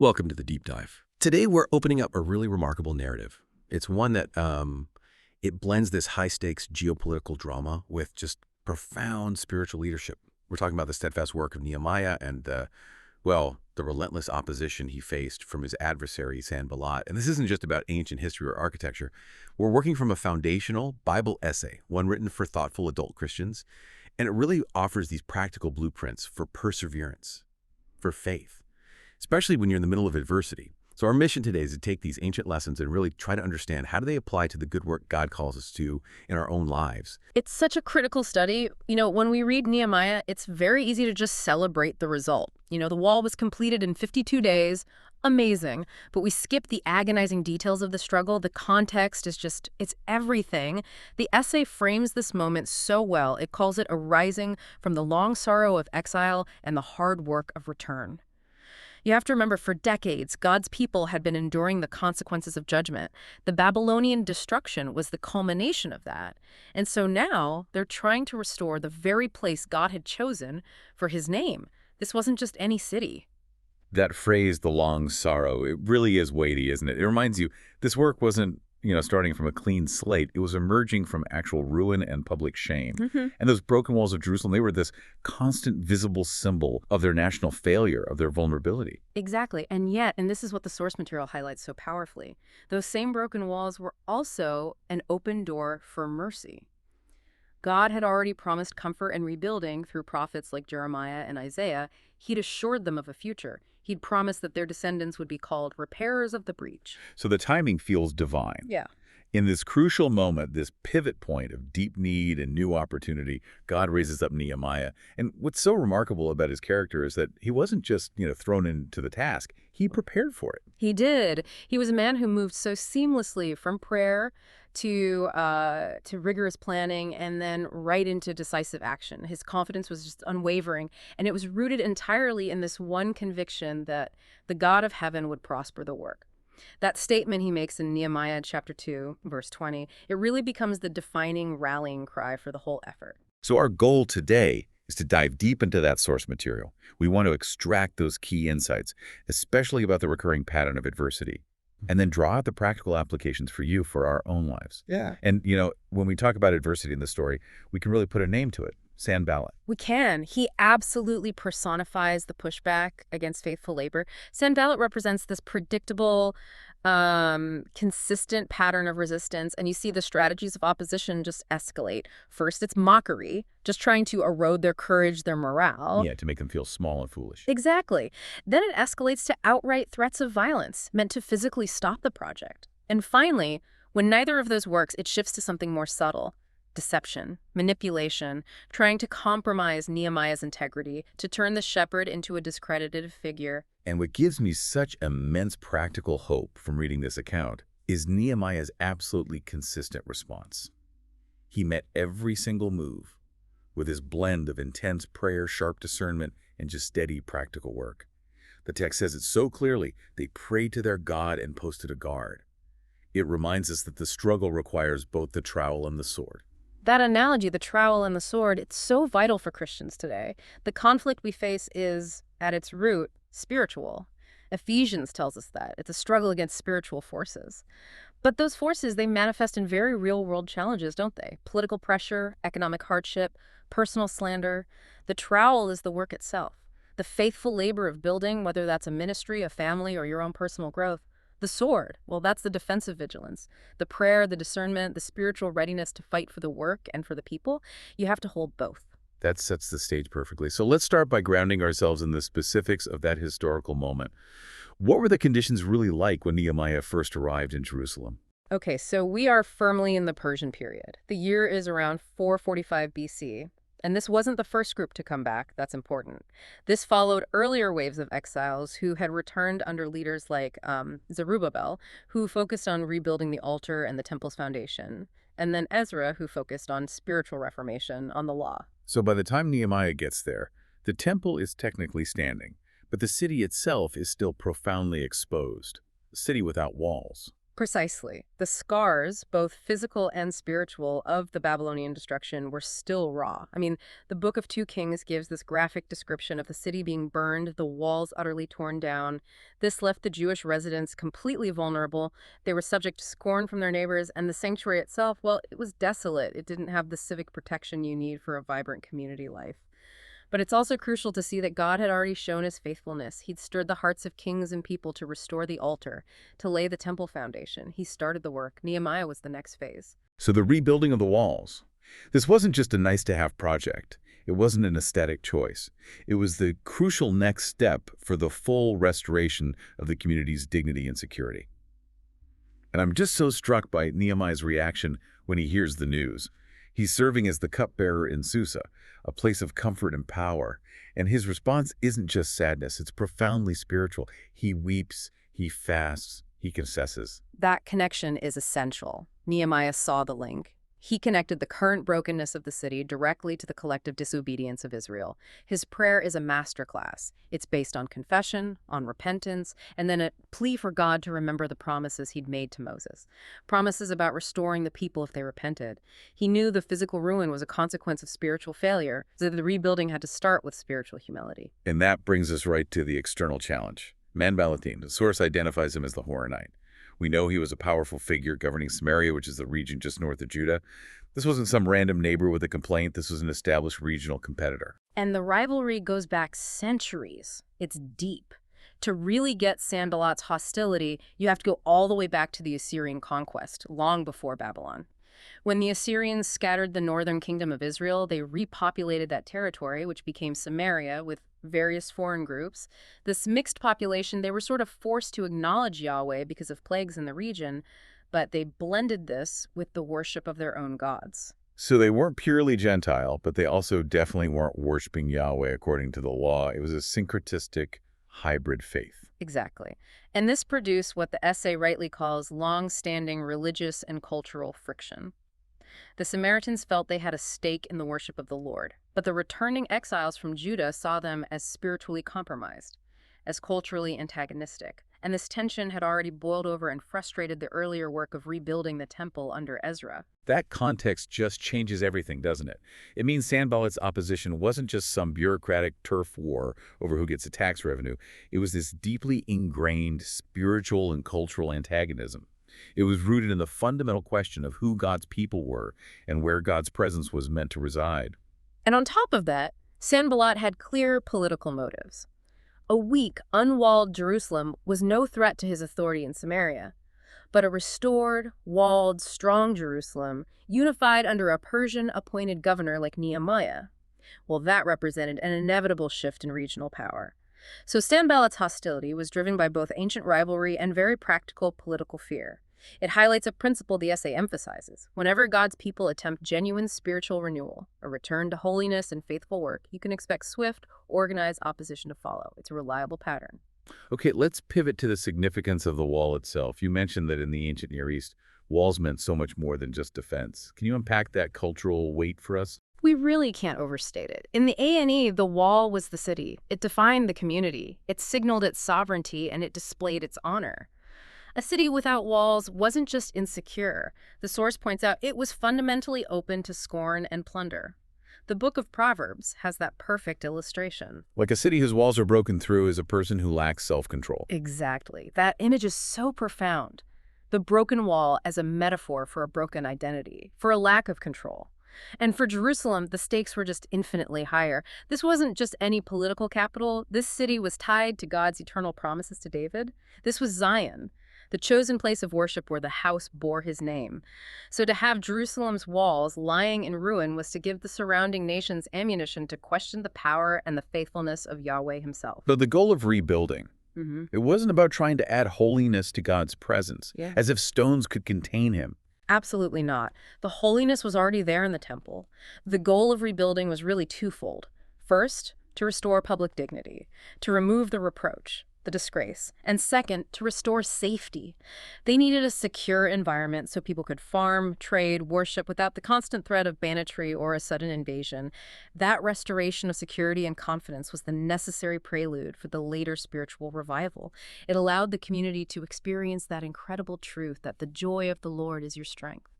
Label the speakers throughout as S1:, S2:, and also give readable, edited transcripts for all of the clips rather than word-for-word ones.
S1: Welcome to the deep dive. Today we're opening up a really remarkable narrative. It's one that it blends this high-stakes geopolitical drama with just profound spiritual leadership. We're talking about the steadfast work of Nehemiah and the relentless opposition he faced from his adversary, Sanballat. And this isn't just about ancient history or architecture. We're working from a foundational Bible essay, one written for thoughtful adult Christians, and it really offers these practical blueprints for perseverance, for faith, especially when you're in the middle of adversity. So our mission today is to take these ancient lessons and really try to understand how do they apply to the good work God calls us to in our own lives.
S2: It's such a critical study. When we read Nehemiah, it's very easy to just celebrate the result. The wall was completed in 52 days. Amazing. But we skip the agonizing details of the struggle. The context is it's everything. The essay frames this moment so well. It calls it a rising from the long sorrow of exile and the hard work of return. You have to remember, for decades, God's people had been enduring the consequences of judgment. The Babylonian destruction was the culmination of that. And so now they're trying to restore the very place God had chosen for his name. This wasn't just any city.
S3: That phrase, the long sorrow, it really is weighty, isn't it? It reminds you, this work wasn't, starting from a clean slate. It was emerging from actual ruin and public shame. And those broken walls of Jerusalem, they were this constant visible symbol of their national failure, of their vulnerability.
S2: Exactly. And yet, and this is what the source material highlights so powerfully, those same broken walls were also an open door for mercy. God had already promised comfort and rebuilding through prophets like Jeremiah and Isaiah. He'd assured them of a future. He'd promised that their descendants would be called repairers of the breach.
S3: So the timing feels divine.
S2: Yeah.
S3: In this crucial moment, this pivot point of deep need and new opportunity, God raises up Nehemiah. And what's so remarkable about his character is that he wasn't just, thrown into the task. He prepared for it.
S2: He did. He was a man who moved so seamlessly from prayer to rigorous planning and then right into decisive action. His confidence was just unwavering, and it was rooted entirely in this one conviction that the God of heaven would prosper the work. That statement he makes in Nehemiah chapter 2, verse 20, it really becomes the defining rallying cry for the whole effort.
S3: So our goal today is to dive deep into that source material. We want to extract those key insights, especially about the recurring pattern of adversity, and then draw out the practical applications for you for our own lives.
S1: Yeah.
S3: And, when we talk about adversity in the story, we can really put a name to it, Sanballat.
S2: We can. He absolutely personifies the pushback against faithful labor. Sanballat represents this predictable, consistent pattern of resistance, and you see the strategies of opposition just escalate. First, it's mockery, just trying to erode their courage, their morale.
S3: Yeah, to make them feel small and foolish.
S2: Exactly. Then it escalates to outright threats of violence, meant to physically stop the project. And finally, when neither of those works, it shifts to something more subtle. Deception, manipulation, trying to compromise Nehemiah's integrity, to turn the shepherd into a discredited figure.
S3: And what gives me such immense practical hope from reading this account is Nehemiah's absolutely consistent response. He met every single move with his blend of intense prayer, sharp discernment, and just steady practical work. The text says it so clearly, they prayed to their God and posted a guard. It reminds us that the struggle requires both the trowel and the sword.
S2: That analogy, the trowel and the sword, it's so vital for Christians today. The conflict we face is, at its root, spiritual. Ephesians tells us that. It's a struggle against spiritual forces. But those forces, they manifest in very real-world challenges, don't they? Political pressure, economic hardship, personal slander. The trowel is the work itself. The faithful labor of building, whether that's a ministry, a family, or your own personal growth. The sword, well, that's the defensive vigilance. The prayer, the discernment, the spiritual readiness to fight for the work and for the people. You have to hold both.
S3: That sets the stage perfectly. So let's start by grounding ourselves in the specifics of that historical moment. What were the conditions really like when Nehemiah first arrived in Jerusalem?
S2: Okay, so we are firmly in the Persian period. The year is around 445 BC. And this wasn't the first group to come back. That's important. This followed earlier waves of exiles who had returned under leaders like Zerubbabel, who focused on rebuilding the altar and the temple's foundation, and then Ezra, who focused on spiritual reformation, on the law.
S3: So by the time Nehemiah gets there, the temple is technically standing, but the city itself is still profoundly exposed, a city without walls.
S2: Precisely. The scars, both physical and spiritual, of the Babylonian destruction were still raw. I mean, the Book of 2 Kings gives this graphic description of the city being burned, the walls utterly torn down. This left the Jewish residents completely vulnerable. They were subject to scorn from their neighbors, and the sanctuary itself, well, it was desolate. It didn't have the civic protection you need for a vibrant community life. But it's also crucial to see that God had already shown his faithfulness. He'd stirred the hearts of kings and people to restore the altar, to lay the temple foundation. He started the work. Nehemiah was the next phase.
S3: So the rebuilding of the walls. This wasn't just a nice-to-have project. It wasn't an aesthetic choice. It was the crucial next step for the full restoration of the community's dignity and security. And I'm just so struck by Nehemiah's reaction when he hears the news. He's serving as the cupbearer in Susa, a place of comfort and power. And his response isn't just sadness, it's profoundly spiritual. He weeps, he fasts, he confesses.
S2: That connection is essential. Nehemiah saw the link. He connected the current brokenness of the city directly to the collective disobedience of Israel. His prayer is a masterclass. It's based on confession, on repentance, and then a plea for God to remember the promises he'd made to Moses. Promises about restoring the people if they repented. He knew the physical ruin was a consequence of spiritual failure, so the rebuilding had to start with spiritual humility.
S3: And that brings us right to the external challenge. Sanballat, the source identifies him as the Horonite. We know he was a powerful figure governing Samaria, which is the region just north of Judah. This wasn't some random neighbor with a complaint. This was an established regional competitor.
S2: And the rivalry goes back centuries. It's deep. To really get Sanballat's hostility, you have to go all the way back to the Assyrian conquest, long before Babylon. When the Assyrians scattered the northern kingdom of Israel, they repopulated that territory, which became Samaria, with various foreign groups. This mixed population, they were sort of forced to acknowledge Yahweh because of plagues in the region, but they blended this with the worship of their own gods.
S3: So they weren't purely Gentile, but they also definitely weren't worshiping Yahweh according to the law. It was a syncretistic, hybrid faith.
S2: Exactly. And this produced what the essay rightly calls long-standing religious and cultural friction. The Samaritans felt they had a stake in the worship of the Lord, but the returning exiles from Judah saw them as spiritually compromised, as culturally antagonistic. And this tension had already boiled over and frustrated the earlier work of rebuilding the temple under Ezra.
S3: That context just changes everything, doesn't it? It means Sanballat's opposition wasn't just some bureaucratic turf war over who gets the tax revenue. It was this deeply ingrained spiritual and cultural antagonism. It was rooted in the fundamental question of who God's people were and where God's presence was meant to reside.
S2: And on top of that, Sanballat had clear political motives. A weak, unwalled Jerusalem was no threat to his authority in Samaria, but a restored, walled, strong Jerusalem, unified under a Persian-appointed governor like Nehemiah, well, that represented an inevitable shift in regional power. So Sanballat's hostility was driven by both ancient rivalry and very practical political fear. It highlights a principle the essay emphasizes. Whenever God's people attempt genuine spiritual renewal, a return to holiness and faithful work, you can expect swift, organized opposition to follow. It's a reliable pattern.
S3: Okay, let's pivot to the significance of the wall itself. You mentioned that in the ancient Near East, walls meant so much more than just defense. Can you unpack that cultural weight for us?
S2: We really can't overstate it. In the A&E, the wall was the city. It defined the community. It signaled its sovereignty, and it displayed its honor. A city without walls wasn't just insecure. The source points out it was fundamentally open to scorn and plunder. The book of Proverbs has that perfect illustration.
S3: Like a city whose walls are broken through is a person who lacks self-control.
S2: Exactly. That image is so profound. The broken wall as a metaphor for a broken identity, for a lack of control. And for Jerusalem, the stakes were just infinitely higher. This wasn't just any political capital. This city was tied to God's eternal promises to David. This was Zion, the chosen place of worship where the house bore his name. So to have Jerusalem's walls lying in ruin was to give the surrounding nations ammunition to question the power and the faithfulness of Yahweh himself.
S3: So the goal of rebuilding, it wasn't about trying to add holiness to God's presence,
S2: Yeah.
S3: as if stones could contain him.
S2: Absolutely not. The holiness was already there in the temple. The goal of rebuilding was really twofold. First, to restore public dignity, to remove the reproach. the disgrace, and second, to restore safety. They needed a secure environment so people could farm, trade, worship without the constant threat of banditry or a sudden invasion. That restoration of security and confidence was the necessary prelude for the later spiritual revival. It allowed the community to experience that incredible truth that the joy of the Lord is your strength.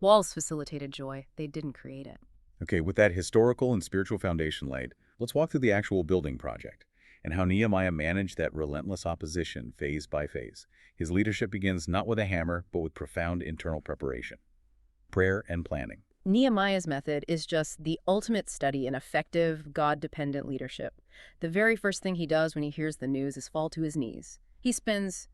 S2: Walls facilitated joy, they didn't create it.
S3: Okay, with that historical and spiritual foundation laid, let's walk through the actual building project and how Nehemiah managed that relentless opposition phase by phase. His leadership begins not with a hammer, but with profound internal preparation, prayer, and planning.
S2: Nehemiah's method is just the ultimate study in effective, God-dependent leadership. The very first thing he does when he hears the news is fall to his knees. He spends,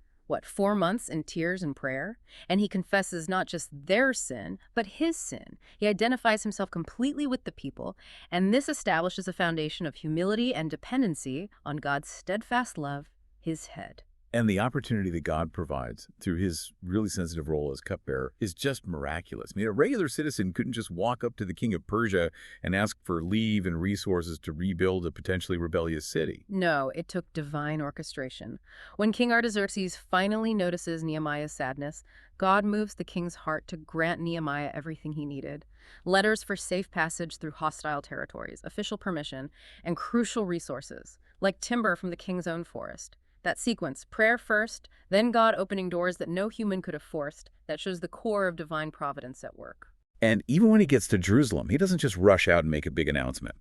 S2: 4 months in tears and prayer? And he confesses not just their sin, but his sin. He identifies himself completely with the people, and this establishes a foundation of humility and dependency on God's steadfast love, his head.
S3: And the opportunity that God provides through his really sensitive role as cupbearer is just miraculous. I mean, a regular citizen couldn't just walk up to the king of Persia and ask for leave and resources to rebuild a potentially rebellious city.
S2: No, it took divine orchestration. When King Artaxerxes finally notices Nehemiah's sadness, God moves the king's heart to grant Nehemiah everything he needed. Letters for safe passage through hostile territories, official permission, and crucial resources, like timber from the king's own forest. That sequence, prayer first, then God opening doors that no human could have forced, that shows the core of divine providence at work.
S3: And even when he gets to Jerusalem, he doesn't just rush out and make a big announcement.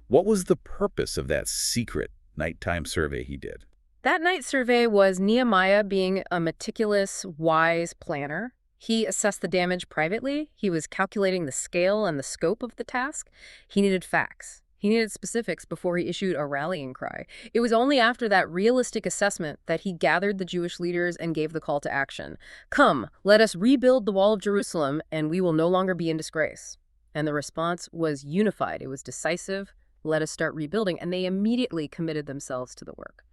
S3: What was the purpose of that secret nighttime survey he did?
S2: That night survey was Nehemiah being a meticulous, wise planner. He assessed the damage privately. He was calculating the scale and the scope of the task. He needed facts. He needed specifics before he issued a rallying cry. It was only after that realistic assessment that he gathered the Jewish leaders and gave the call to action. Come, let us rebuild the wall of Jerusalem, and we will no longer be in disgrace. And the response was unified. It was decisive. Let us start rebuilding. And they immediately committed themselves to the work.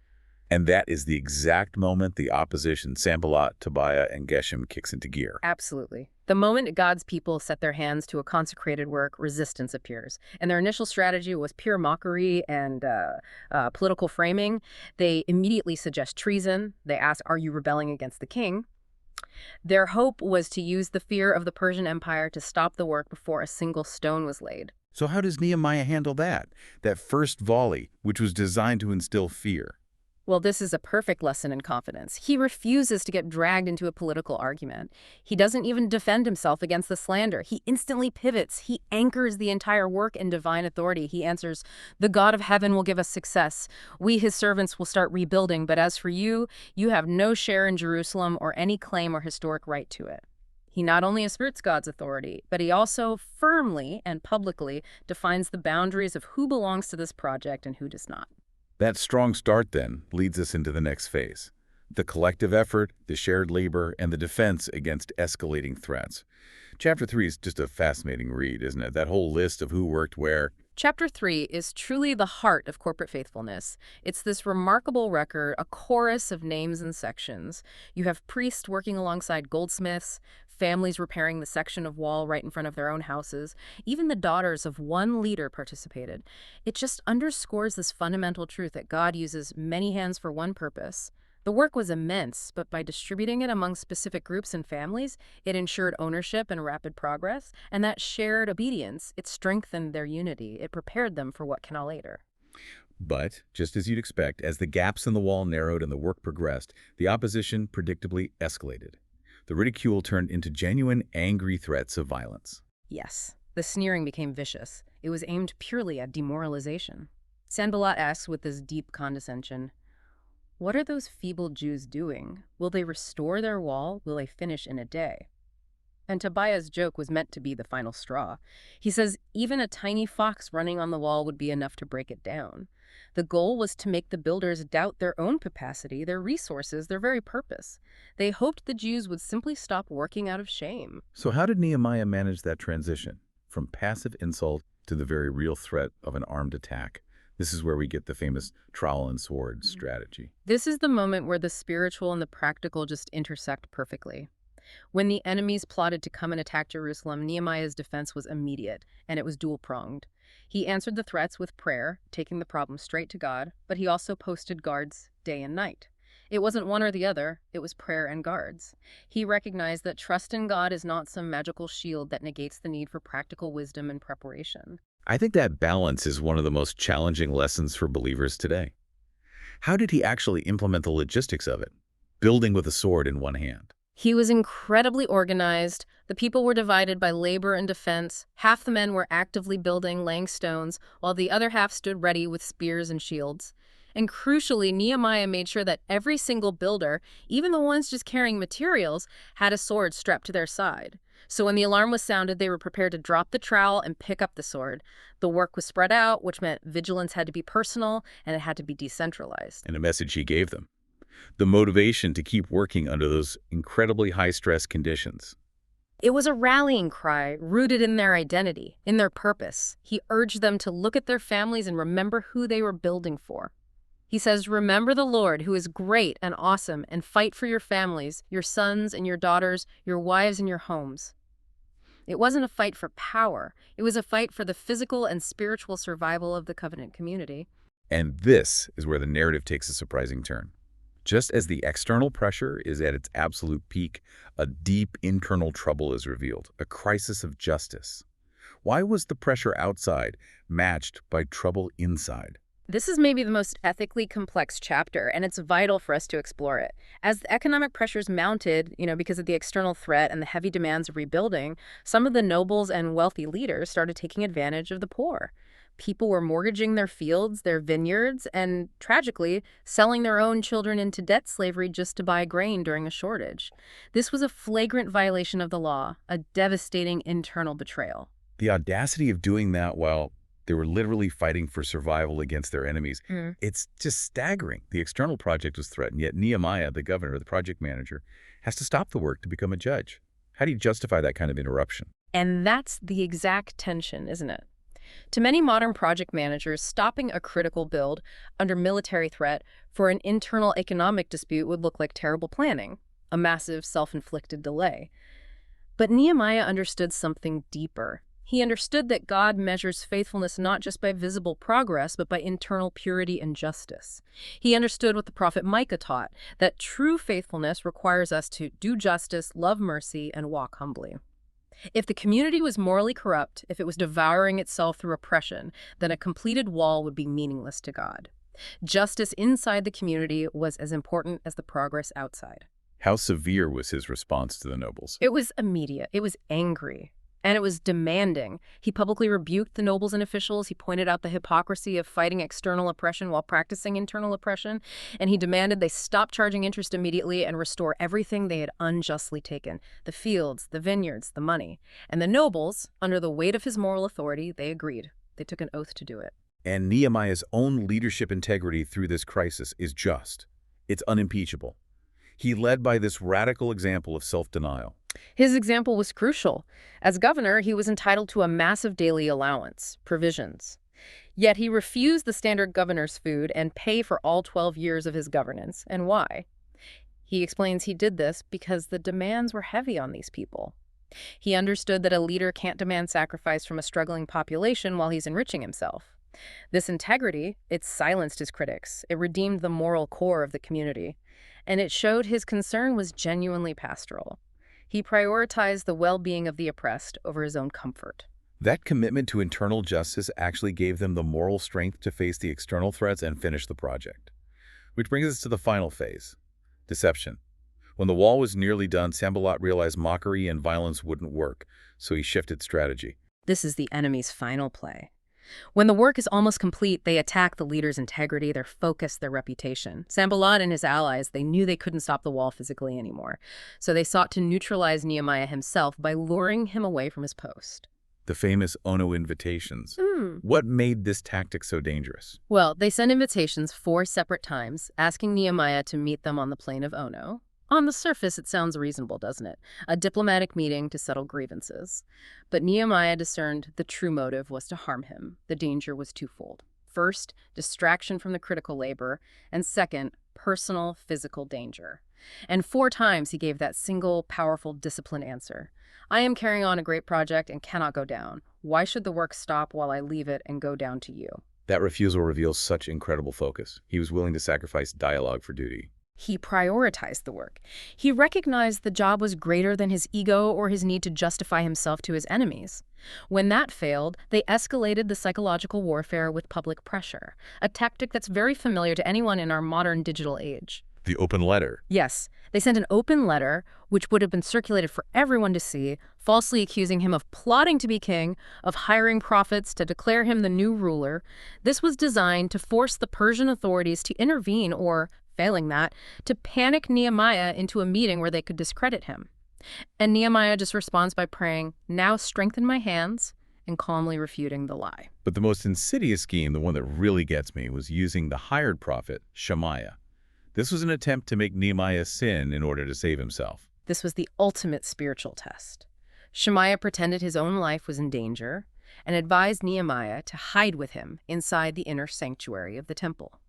S3: And that is the exact moment the opposition, Sanballat, Tobiah, and Geshem, kicks into gear.
S2: Absolutely. The moment God's people set their hands to a consecrated work, resistance appears. And their initial strategy was pure mockery and political framing. They immediately suggest treason. They ask, are you rebelling against the king? Their hope was to use the fear of the Persian Empire to stop the work before a single stone was laid.
S3: So how does Nehemiah handle that? That first volley, which was designed to instill fear.
S2: Well, this is a perfect lesson in confidence. He refuses to get dragged into a political argument. He doesn't even defend himself against the slander. He instantly pivots. He anchors the entire work in divine authority. He answers, the God of heaven will give us success. We, his servants, will start rebuilding. But as for you, you have no share in Jerusalem or any claim or historic right to it. He not only asserts God's authority, but he also firmly and publicly defines the boundaries of who belongs to this project and who does not.
S3: That strong start, then, leads us into the next phase. The collective effort, the shared labor, and the defense against escalating threats. Chapter 3 is just a fascinating read, isn't it? That whole list of who worked where.
S2: Chapter 3 is truly the heart of corporate faithfulness. It's this remarkable record, a chorus of names and sections. You have priests working alongside goldsmiths, families repairing the section of wall right in front of their own houses. Even the daughters of one leader participated. It just underscores this fundamental truth that God uses many hands for one purpose. The work was immense, but by distributing it among specific groups and families, it ensured ownership and rapid progress, and that shared obedience, it strengthened their unity. It prepared them for what came later.
S3: But, just as you'd expect, as the gaps in the wall narrowed and the work progressed, the opposition predictably escalated. The ridicule turned into genuine, angry threats of violence.
S2: Yes, the sneering became vicious. It was aimed purely at demoralization. Sanballat asks with this deep condescension, what are those feeble Jews doing? Will they restore their wall? Will they finish in a day? And Tobiah's joke was meant to be the final straw. He says even a tiny fox running on the wall would be enough to break it down. The goal was to make the builders doubt their own capacity, their resources, their very purpose. They hoped the Jews would simply stop working out of shame.
S3: So how did Nehemiah manage that transition from passive insult to the very real threat of an armed attack? This is where we get the famous trowel and sword strategy.
S2: This is the moment where the spiritual and the practical just intersect perfectly. When the enemies plotted to come and attack Jerusalem, Nehemiah's defense was immediate, and it was dual-pronged. He answered the threats with prayer, taking the problem straight to God, but he also posted guards day and night. It wasn't one or the other, it was prayer and guards. He recognized that trust in God is not some magical shield that negates the need for practical wisdom and preparation.
S3: I think that balance is one of the most challenging lessons for believers today. How did he actually implement the logistics of it, building with a sword in one hand?
S2: He was incredibly organized. The people were divided by labor and defense. Half the men were actively building, laying stones, while the other half stood ready with spears and shields. And crucially, Nehemiah made sure that every single builder, even the ones just carrying materials, had a sword strapped to their side. So when the alarm was sounded, they were prepared to drop the trowel and pick up the sword. The work was spread out, which meant vigilance had to be personal and it had to be decentralized.
S3: And a message he gave them. The motivation to keep working under those incredibly high-stress conditions.
S2: It was a rallying cry rooted in their identity, in their purpose. He urged them to look at their families and remember who they were building for. He says, "Remember the Lord, who is great and awesome, and fight for your families, your sons and your daughters, your wives and your homes." It wasn't a fight for power. It was a fight for the physical and spiritual survival of the covenant community.
S3: And this is where the narrative takes a surprising turn. Just as the external pressure is at its absolute peak, a deep internal trouble is revealed, a crisis of justice. Why was the pressure outside matched by trouble inside?
S2: This is maybe the most ethically complex chapter, and it's vital for us to explore it. As the economic pressures mounted, because of the external threat and the heavy demands of rebuilding, some of the nobles and wealthy leaders started taking advantage of the poor. People were mortgaging their fields, their vineyards, and, tragically, selling their own children into debt slavery just to buy grain during a shortage. This was a flagrant violation of the law, a devastating internal betrayal.
S3: The audacity of doing that while they were literally fighting for survival against their enemies. It's just staggering. The external project was threatened, yet Nehemiah, the governor, the project manager, has to stop the work to become a judge. How do you justify that kind of interruption?
S2: And that's the exact tension, isn't it? To many modern project managers, stopping a critical build under military threat for an internal economic dispute would look like terrible planning, a massive self-inflicted delay. But Nehemiah understood something deeper. He understood that God measures faithfulness not just by visible progress, but by internal purity and justice. He understood what the prophet Micah taught, that true faithfulness requires us to do justice, love mercy, and walk humbly. If the community was morally corrupt, if it was devouring itself through oppression, then a completed wall would be meaningless to God. Justice inside the community was as important as the progress outside.
S3: How severe was his response to the nobles?
S2: It was immediate. It was angry. And it was demanding. He publicly rebuked the nobles and officials. He pointed out the hypocrisy of fighting external oppression while practicing internal oppression. And he demanded they stop charging interest immediately and restore everything they had unjustly taken: the fields, the vineyards, the money. And the nobles, under the weight of his moral authority, they agreed. They took an oath to do it.
S3: And Nehemiah's own leadership integrity through this crisis is just. It's unimpeachable. He led by this radical example of self-denial.
S2: His example was crucial. As governor, he was entitled to a massive daily allowance, provisions. Yet he refused the standard governor's food and pay for all 12 years of his governance. And why? He explains he did this because the demands were heavy on these people. He understood that a leader can't demand sacrifice from a struggling population while he's enriching himself. This integrity, it silenced his critics. It redeemed the moral core of the community. And it showed his concern was genuinely pastoral. He prioritized the well-being of the oppressed over his own comfort.
S3: That commitment to internal justice actually gave them the moral strength to face the external threats and finish the project. Which brings us to the final phase, deception. When the wall was nearly done, Sanballat realized mockery and violence wouldn't work, so he shifted strategy.
S2: This is the enemy's final play. When the work is almost complete, they attack the leader's integrity, their focus, their reputation. Sanballat and his allies, they knew they couldn't stop the wall physically anymore. So they sought to neutralize Nehemiah himself by luring him away from his post.
S3: The famous Ono invitations. What made this tactic so dangerous?
S2: Well, they sent invitations 4 separate times, asking Nehemiah to meet them on the plain of Ono. On the surface, it sounds reasonable, doesn't it? A diplomatic meeting to settle grievances. But Nehemiah discerned the true motive was to harm him. The danger was twofold. First, distraction from the critical labor, and second, personal, physical danger. And 4 times he gave that single, powerful, disciplined answer. I am carrying on a great project and cannot go down. Why should the work stop while I leave it and go down to you?
S3: That refusal reveals such incredible focus. He was willing to sacrifice dialogue for duty.
S2: He prioritized the work. He recognized the job was greater than his ego or his need to justify himself to his enemies. When that failed, they escalated the psychological warfare with public pressure, a tactic that's very familiar to anyone in our modern digital age.
S3: The open letter.
S2: Yes, they sent an open letter, which would have been circulated for everyone to see, falsely accusing him of plotting to be king, of hiring prophets to declare him the new ruler. This was designed to force the Persian authorities to intervene or, failing that, to panic Nehemiah into a meeting where they could discredit him. And Nehemiah just responds by praying, "Now strengthen my hands," and calmly refuting the lie.
S3: But the most insidious scheme, the one that really gets me, was using the hired prophet, Shemaiah. This was an attempt to make Nehemiah sin in order to save himself.
S2: This was the ultimate spiritual test. Shemaiah pretended his own life was in danger and advised Nehemiah to hide with him inside the inner sanctuary of the temple.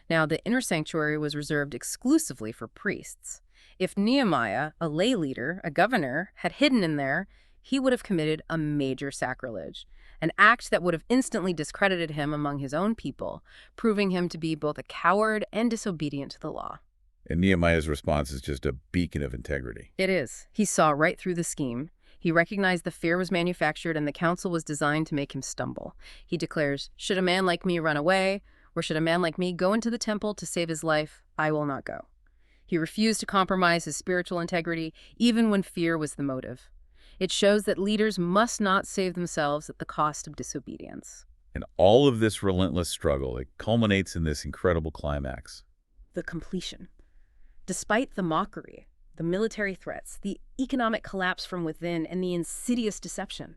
S2: Now, the inner sanctuary was reserved exclusively for priests. If Nehemiah, a lay leader, a governor, had hidden in there, he would have committed a major sacrilege, an act that would have instantly discredited him among his own people, proving him to be both a coward and disobedient to the law.
S3: And Nehemiah's response is just a beacon of integrity.
S2: It is. He saw right through the scheme. He recognized the fear was manufactured and the counsel was designed to make him stumble. He declares, "Should a man like me run away, or should a man like me go into the temple to save his life, I will not go." He refused to compromise his spiritual integrity, even when fear was the motive. It shows that leaders must not save themselves at the cost of disobedience.
S3: And all of this relentless struggle, it culminates in this incredible climax.
S2: The completion. Despite the mockery, the military threats, the economic collapse from within, and the insidious deception,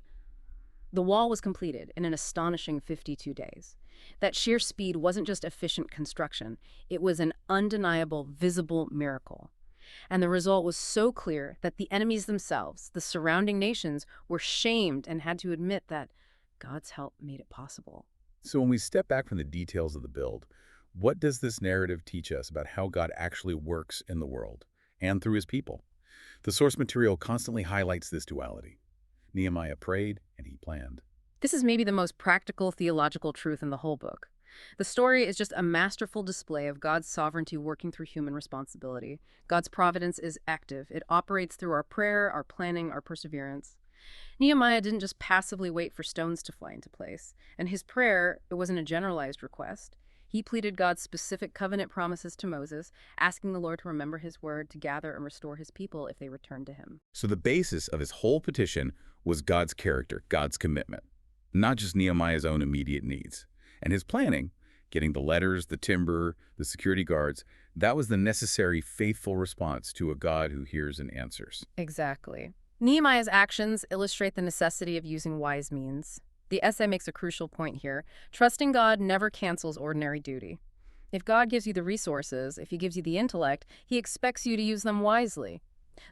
S2: the wall was completed in an astonishing 52 days. That sheer speed wasn't just efficient construction, it was an undeniable, visible miracle. And the result was so clear that the enemies themselves, the surrounding nations, were shamed and had to admit that God's help made it possible.
S3: So when we step back from the details of the build, what does this narrative teach us about how God actually works in the world and through his people? The source material constantly highlights this duality. Nehemiah prayed and he planned.
S2: This is maybe the most practical theological truth in the whole book. The story is just a masterful display of God's sovereignty working through human responsibility. God's providence is active. It operates through our prayer, our planning, our perseverance. Nehemiah didn't just passively wait for stones to fly into place. And his prayer, it wasn't a generalized request. He pleaded God's specific covenant promises to Moses, asking the Lord to remember his word to gather and restore his people if they returned to him.
S3: So the basis of his whole petition was God's character, God's commitment, not just Nehemiah's own immediate needs. And his planning, getting the letters, the timber, the security guards, that was the necessary, faithful response to a God who hears and answers.
S2: Exactly. Nehemiah's actions illustrate the necessity of using wise means. The essay makes a crucial point here. Trusting God never cancels ordinary duty. If God gives you the resources, if he gives you the intellect, he expects you to use them wisely.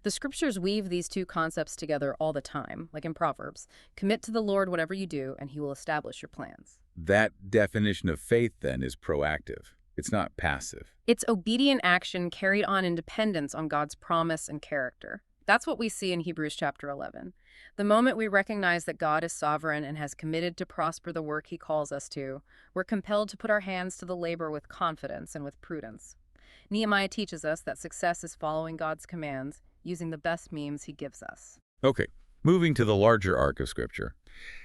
S2: The scriptures weave these two concepts together all the time, like in Proverbs. Commit to the Lord whatever you do, and he will establish your plans.
S3: That definition of faith, then, is proactive. It's not passive.
S2: It's obedient action carried on in dependence on God's promise and character. That's what we see in Hebrews chapter 11. The moment we recognize that God is sovereign and has committed to prosper the work he calls us to, we're compelled to put our hands to the labor with confidence and with prudence. Nehemiah teaches us that success is following God's commands, using the best means he gives us.
S3: Okay, moving to the larger arc of Scripture.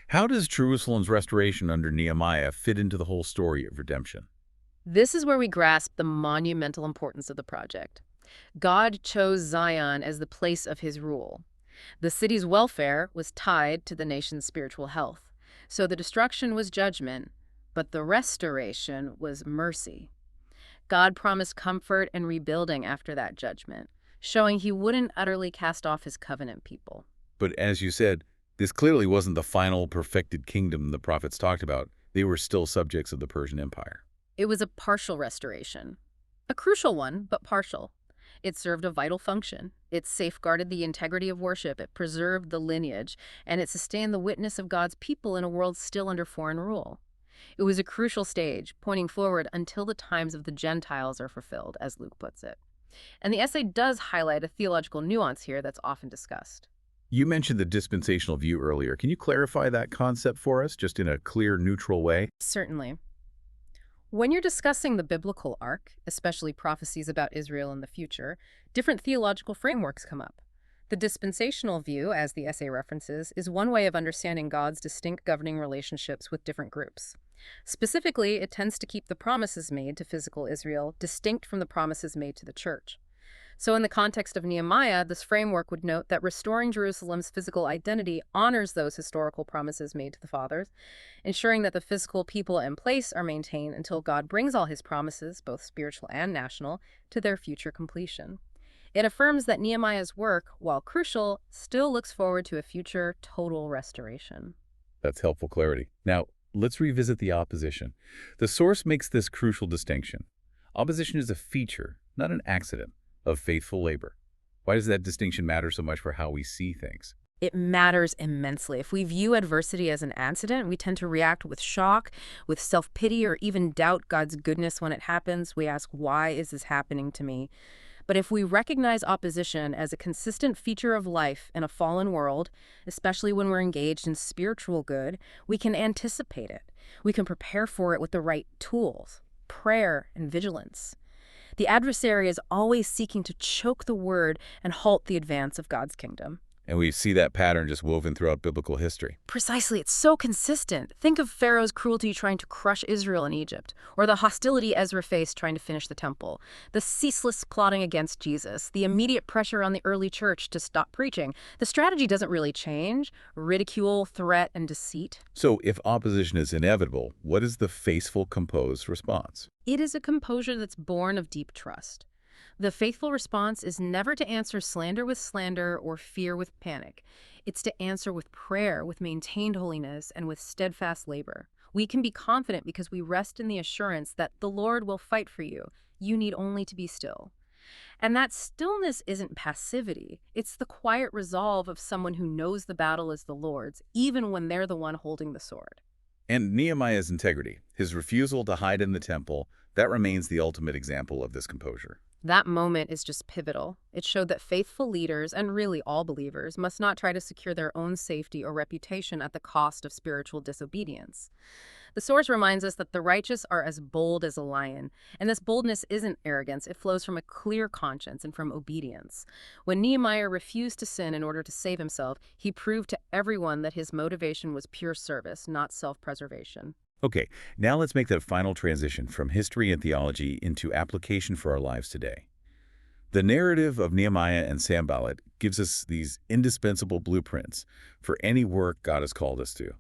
S3: How does Jerusalem's restoration under Nehemiah fit into the whole story of redemption?
S2: This is where we grasp the monumental importance of the project. God chose Zion as the place of his rule. The city's welfare was tied to the nation's spiritual health. So the destruction was judgment, but the restoration was mercy. God promised comfort and rebuilding after that judgment, showing he wouldn't utterly cast off his covenant people.
S3: But as you said, this clearly wasn't the final perfected kingdom the prophets talked about. They were still subjects of the Persian Empire.
S2: It was a partial restoration. A crucial one, but partial. It served a vital function. It safeguarded the integrity of worship, it preserved the lineage, and it sustained the witness of God's people in a world still under foreign rule. It was a crucial stage, pointing forward until the times of the Gentiles are fulfilled, as Luke puts it. And the essay does highlight a theological nuance here that's often discussed.
S3: You mentioned the dispensational view earlier. Can you clarify that concept for us, just in a clear, neutral way?
S2: Certainly. When you're discussing the biblical arc, especially prophecies about Israel in the future, different theological frameworks come up. The dispensational view, as the essay references, is one way of understanding God's distinct governing relationships with different groups. Specifically, it tends to keep the promises made to physical Israel distinct from the promises made to the church. So in the context of Nehemiah, this framework would note that restoring Jerusalem's physical identity honors those historical promises made to the fathers, ensuring that the physical people and place are maintained until God brings all his promises, both spiritual and national, to their future completion. It affirms that Nehemiah's work, while crucial, still looks forward to a future total restoration.
S3: That's helpful clarity. Now, let's revisit the opposition. The source makes this crucial distinction. Opposition is a feature, not an accident, of faithful labor. Why does that distinction matter so much for how we see things?
S2: It matters immensely. If we view adversity as an accident, we tend to react with shock, with self-pity, or even doubt God's goodness when it happens. We ask, why is this happening to me? But if we recognize opposition as a consistent feature of life in a fallen world, especially when we're engaged in spiritual good, we can anticipate it. We can prepare for it with the right tools, prayer and vigilance. The adversary is always seeking to choke the word and halt the advance of God's kingdom.
S3: And we see that pattern just woven throughout biblical history.
S2: Precisely, it's so consistent. Think of Pharaoh's cruelty trying to crush Israel in Egypt, or the hostility Ezra faced trying to finish the temple, the ceaseless plotting against Jesus, the immediate pressure on the early church to stop preaching. The strategy doesn't really change: ridicule, threat, and deceit.
S3: So if opposition is inevitable, what is the faithful, composed response?
S2: It is a composure that's born of deep trust. The faithful response is never to answer slander with slander or fear with panic. It's to answer with prayer, with maintained holiness, and with steadfast labor. We can be confident because we rest in the assurance that the Lord will fight for you. You need only to be still. And that stillness isn't passivity. It's the quiet resolve of someone who knows the battle is the Lord's, even when they're the one holding the sword.
S3: And Nehemiah's integrity, his refusal to hide in the temple, that remains the ultimate example of this composure.
S2: That moment is just pivotal. It showed that faithful leaders, and really all believers, must not try to secure their own safety or reputation at the cost of spiritual disobedience. The source reminds us that the righteous are as bold as a lion, and this boldness isn't arrogance. It flows from a clear conscience and from obedience. When Nehemiah refused to sin in order to save himself, he proved to everyone that his motivation was pure service, not self-preservation.
S3: Okay, now let's make that final transition from history and theology into application for our lives today. The narrative of Nehemiah and Sanballat gives us these indispensable blueprints for any work God has called us to.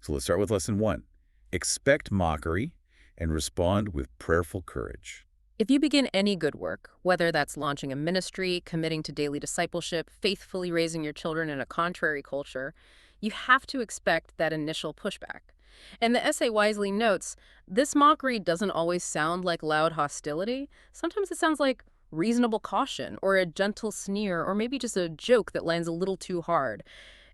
S3: So let's start with lesson 1. Expect mockery and respond with prayerful courage.
S2: If you begin any good work, whether that's launching a ministry, committing to daily discipleship, faithfully raising your children in a contrary culture, you have to expect that initial pushback. And the essay wisely notes, this mockery doesn't always sound like loud hostility. Sometimes it sounds like reasonable caution, or a gentle sneer, or maybe just a joke that lands a little too hard.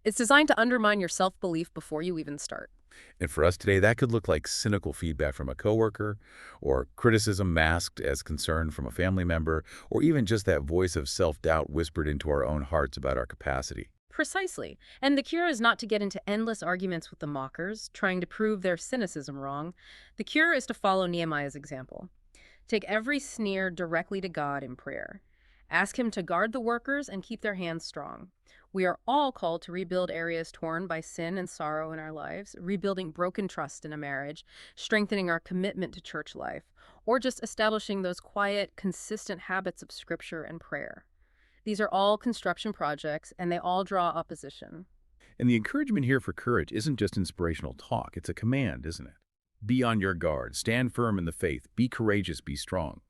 S2: It's designed to undermine your self-belief before you even start.
S3: And for us today, that could look like cynical feedback from a coworker, or criticism masked as concern from a family member, or even just that voice of self-doubt whispered into our own hearts about our capacity.
S2: Precisely. And the cure is not to get into endless arguments with the mockers, trying to prove their cynicism wrong. The cure is to follow Nehemiah's example. Take every sneer directly to God in prayer. Ask him to guard the workers and keep their hands strong. We are all called to rebuild areas torn by sin and sorrow in our lives, rebuilding broken trust in a marriage, strengthening our commitment to church life, or just establishing those quiet, consistent habits of scripture and prayer. These are all construction projects, and they all draw opposition.
S3: And the encouragement here for courage isn't just inspirational talk, it's a command, isn't it? Be on your guard, stand firm in the faith, be courageous, be strong.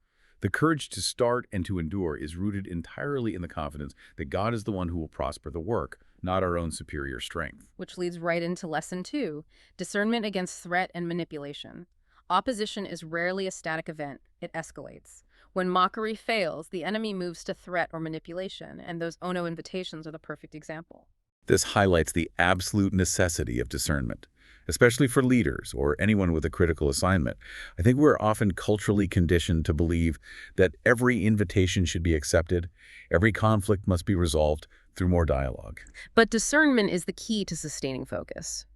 S3: The courage to start and to endure is rooted entirely in the confidence that God is the one who will prosper the work, not our own superior strength.
S2: Which leads right into lesson 2, discernment against threat and manipulation. Opposition is rarely a static event, it escalates. When mockery fails, the enemy moves to threat or manipulation, and those Ono invitations are the perfect example.
S3: This highlights the absolute necessity of discernment, especially for leaders or anyone with a critical assignment. I think we're often culturally conditioned to believe that every invitation should be accepted, every conflict must be resolved through more dialogue.
S2: But discernment is the key to sustaining focus.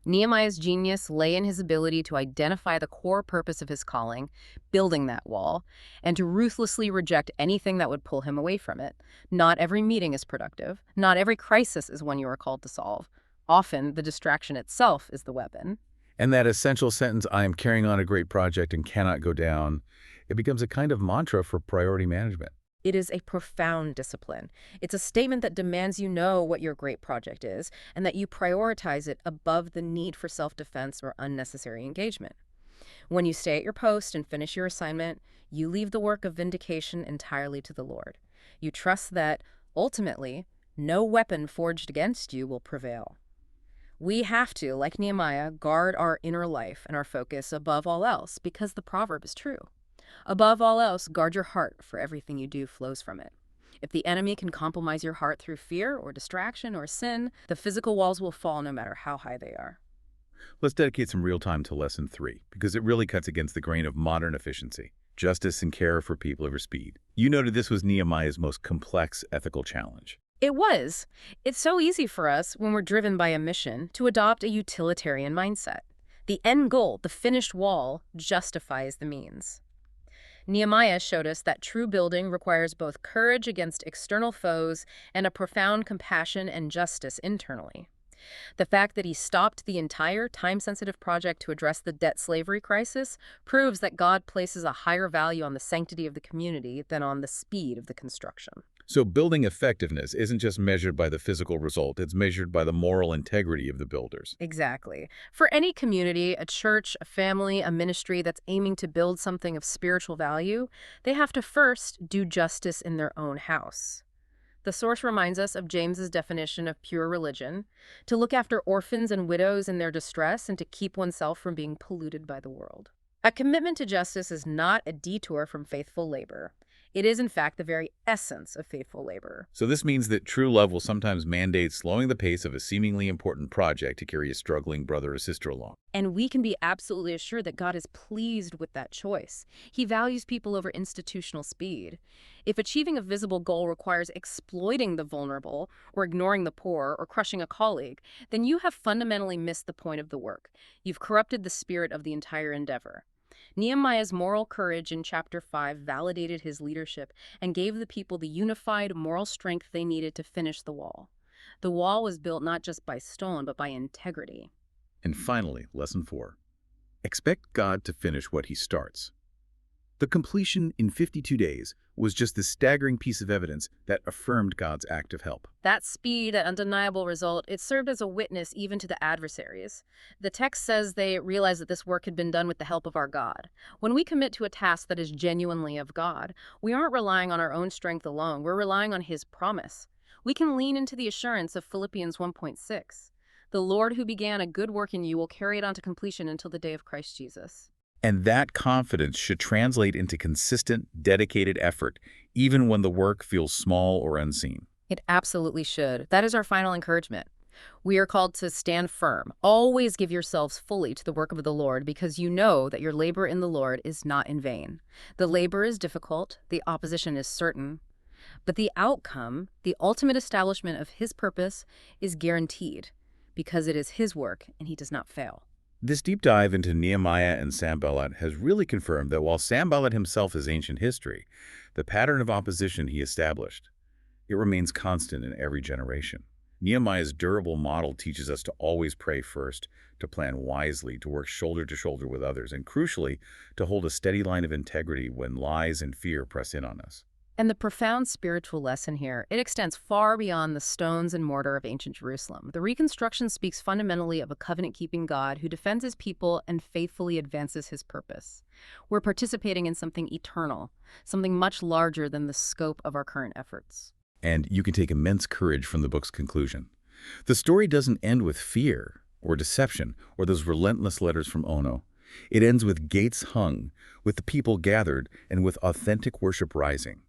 S2: Nehemiah's genius lay in his ability to identify the core purpose of his calling, building that wall, and to ruthlessly reject anything that would pull him away from it. Not every meeting is productive. Not every crisis is one you are called to solve. Often, the distraction itself is the weapon.
S3: And that essential sentence, I am carrying on a great project and cannot go down, it becomes a kind of mantra for priority management.
S2: It is a profound discipline. It's a statement that demands you know what your great project is and that you prioritize it above the need for self-defense or unnecessary engagement. When you stay at your post and finish your assignment, you leave the work of vindication entirely to the Lord. You trust that, ultimately, no weapon forged against you will prevail. We have to, like Nehemiah, guard our inner life and our focus above all else because the proverb is true. Above all else, guard your heart, for everything you do flows from it. If the enemy can compromise your heart through fear or distraction or sin, the physical walls will fall no matter how high they are.
S3: Let's dedicate some real time to lesson 3, because it really cuts against the grain of modern efficiency, justice and care for people over speed. You noted this was Nehemiah's most complex ethical challenge.
S2: It was. It's so easy for us, when we're driven by a mission, to adopt a utilitarian mindset. The end goal, the finished wall, justifies the means. Nehemiah showed us that true building requires both courage against external foes and a profound compassion and justice internally. The fact that he stopped the entire time-sensitive project to address the debt slavery crisis proves that God places a higher value on the sanctity of the community than on the speed of the construction.
S3: So building effectiveness isn't just measured by the physical result, it's measured by the moral integrity of the builders.
S2: Exactly. For any community, a church, a family, a ministry that's aiming to build something of spiritual value, they have to first do justice in their own house. The source reminds us of James's definition of pure religion, to look after orphans and widows in their distress and to keep oneself from being polluted by the world. A commitment to justice is not a detour from faithful labor. It is, in fact, the very essence of faithful labor.
S3: So this means that true love will sometimes mandate slowing the pace of a seemingly important project to carry a struggling brother or sister along.
S2: And we can be absolutely assured that God is pleased with that choice. He values people over institutional speed. If achieving a visible goal requires exploiting the vulnerable, or ignoring the poor, or crushing a colleague, then you have fundamentally missed the point of the work. You've corrupted the spirit of the entire endeavor. Nehemiah's moral courage in chapter 5 validated his leadership and gave the people the unified moral strength they needed to finish the wall. The wall was built not just by stone, but by integrity.
S3: And finally, lesson 4. Expect God to finish what he starts. The completion in 52 days was just this staggering piece of evidence that affirmed God's act of help.
S2: That speed, that undeniable result, it served as a witness even to the adversaries. The text says they realized that this work had been done with the help of our God. When we commit to a task that is genuinely of God, we aren't relying on our own strength alone. We're relying on his promise. We can lean into the assurance of Philippians 1:6. The Lord who began a good work in you will carry it on to completion until the day of Christ Jesus.
S3: And that confidence should translate into consistent, dedicated effort, even when the work feels small or unseen.
S2: It absolutely should. That is our final encouragement. We are called to stand firm. Always give yourselves fully to the work of the Lord, because you know that your labor in the Lord is not in vain. The labor is difficult, the opposition is certain, but the outcome, the ultimate establishment of his purpose, is guaranteed, because it is his work and he does not fail.
S3: This deep dive into Nehemiah and Sanballat has really confirmed that while Sanballat himself is ancient history, the pattern of opposition he established, it remains constant in every generation. Nehemiah's durable model teaches us to always pray first, to plan wisely, to work shoulder to shoulder with others, and crucially, to hold a steady line of integrity when lies and fear press in on us.
S2: And the profound spiritual lesson here, it extends far beyond the stones and mortar of ancient Jerusalem. The reconstruction speaks fundamentally of a covenant-keeping God who defends his people and faithfully advances his purpose. We're participating in something eternal, something much larger than the scope of our current efforts.
S3: And you can take immense courage from the book's conclusion. The story doesn't end with fear or deception or those relentless letters from Ono. It ends with gates hung, with the people gathered, and with authentic worship rising.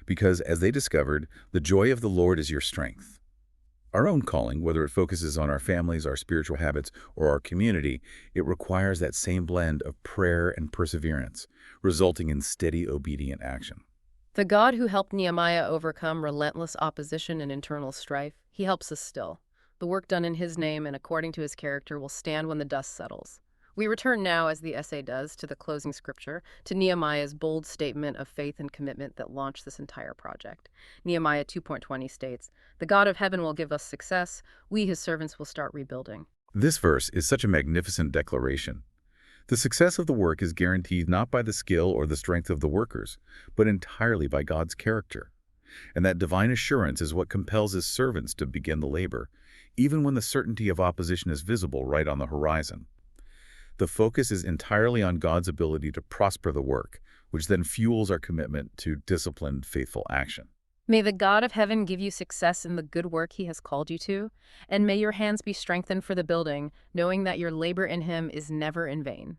S3: Because, as they discovered, the joy of the Lord is your strength. Our own calling, whether it focuses on our families, our spiritual habits, or our community, it requires that same blend of prayer and perseverance, resulting in steady, obedient action.
S2: The God who helped Nehemiah overcome relentless opposition and internal strife, he helps us still. The work done in his name and according to his character will stand when the dust settles. We return now, as the essay does, to the closing scripture, to Nehemiah's bold statement of faith and commitment that launched this entire project. Nehemiah 2:20 states, "The God of heaven will give us success. We, his servants, will start rebuilding."
S3: This verse is such a magnificent declaration. The success of the work is guaranteed not by the skill or the strength of the workers, but entirely by God's character. And that divine assurance is what compels his servants to begin the labor, even when the certainty of opposition is visible right on the horizon. The focus is entirely on God's ability to prosper the work, which then fuels our commitment to disciplined, faithful action.
S2: May the God of heaven give you success in the good work he has called you to, and may your hands be strengthened for the building, knowing that your labor in him is never in vain.